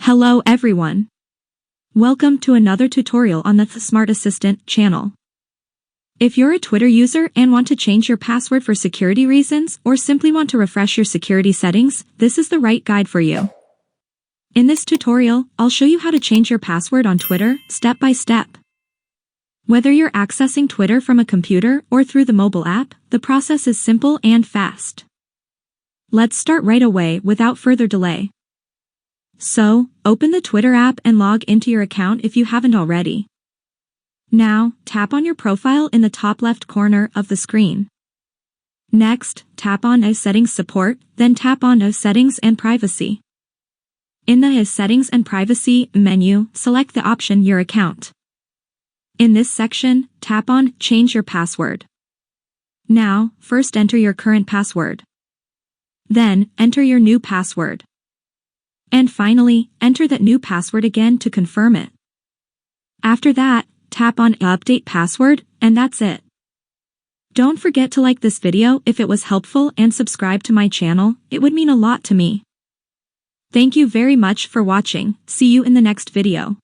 Hello everyone. Welcome to another tutorial on the SmartAssistant channel. If you're a Twitter user and want to change your password for security reasons or simply want to refresh your security settings, this is the right guide for you. In this tutorial, I'll show you how to change your password on Twitter step by step. Whether you're accessing Twitter from a computer or through the mobile app, the process is simple and fast. Let's start right away without further delay. So, open the Twitter app and log into your account if you haven't already. Now, tap on your profile in the top left corner of the screen. Next, tap on Settings Support, then tap on Settings and Privacy. In the Settings and Privacy menu, select the option Your Account. In this section, tap on Change Your Password. Now, first enter your current password. Then, enter your new password. And finally, enter that new password again to confirm it. After that, tap on Update Password, and that's it. Don't forget to like this video if it was helpful and subscribe to my channel, it would mean a lot to me. Thank you very much for watching, see you in the next video.